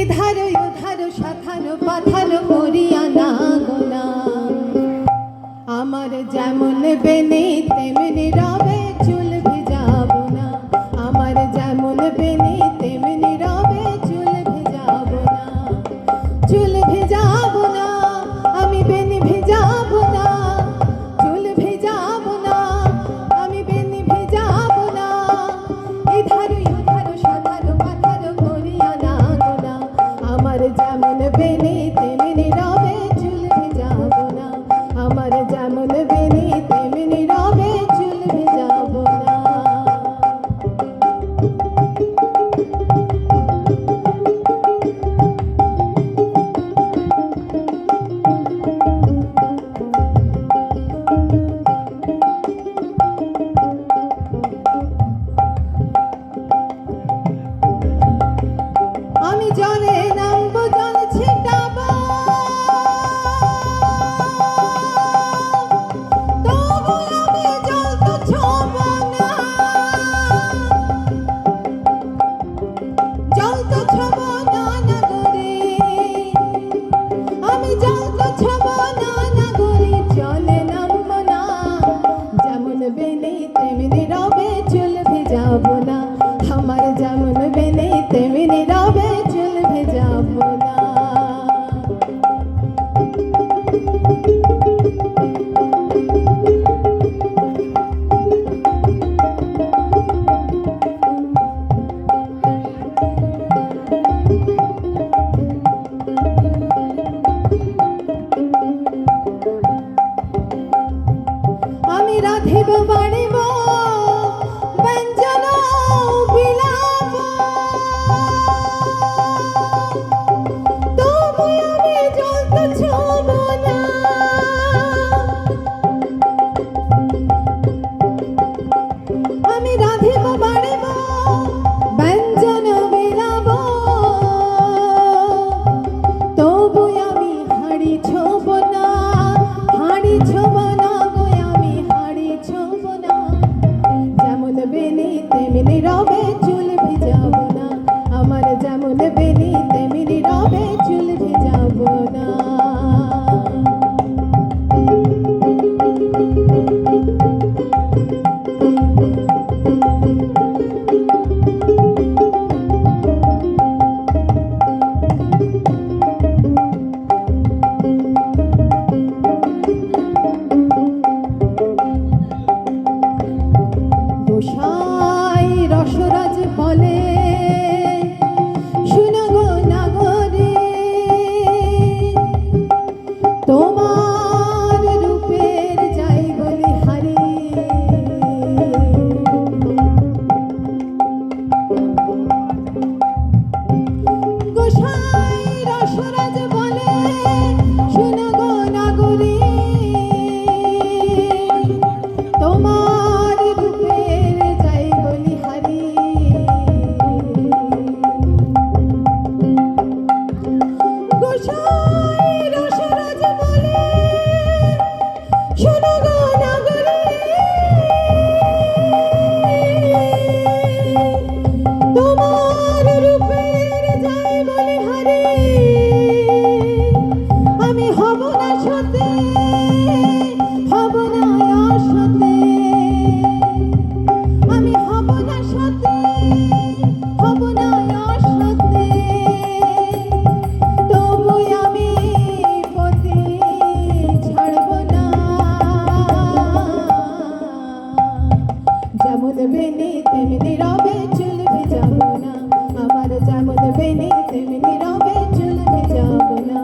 এধার ওধার সাথার পাথার করিয়া না গোনা আমার যেমন বেনে তেমনি রবে চুল ভিজাবো না আমার যেমন বেনে তেমনি রবে চুল ভিজাবো না চুল ভিজাবো না আমি বেনি ভিজাবো না চুল ভিজাবো না আমি বেনি ভিজাবো না এধার ওধার সাথার পাথার করিয়া না গোনা আমার যেমন বেনে তেমনি রবে চুল ভিজাবো না আমার যেমন বেনে তেমনি রবে চুল ভিজাবো না আমি জলে নামবো জল ছিটাবো তবু আমি জল তো ছোঁবো না জল তো ছোঁবো না না গরে আমি জল তো ছোঁবো না না গরে জলে নামবো না যেমন বেনে তেমনি রবে চুল ভিজাবো না আমার যেমন বেনে তেমনি রবে চুল ভিজাবো না আমি রাধিব বাড়িব ব্যঞ্জন বিলাপ তবু আমি জল তো ছোঁবো না আমি রাধিব বাড়িব ব্যঞ্জন বিলাপ তবু আমি হাড়ি ছোঁবো না হাড়ি ছোঁবো না গো আমি হাড়ি ছোঁবো না যেমন বেনে তেমনি রবে চুল ভিজাবো না আমার যেমন বেনে তেমনি রবে চুল ভিজাবো না গোসাই রসরাজ বলে শুনো গো নাগরে তোমার রূপের যাই বলি হারি গোসাই রসরাজ বলে শুনো গো নাগরে তোমার রূপের যাই বলি হারি গোসাই রসরাজ বলে শোনো গো নাগরে তোমার রূপের যাই বলি হারি আমি হব না সতে হব না অসতে আমি হব না সতে হব না অসতে তবু আমি পতি ছাড়ব না যেমন বেনে তেমনি রবে চুল ভিজাবো না আমার যেমন বেনে তেমনি রবে চুল ভিজাবো না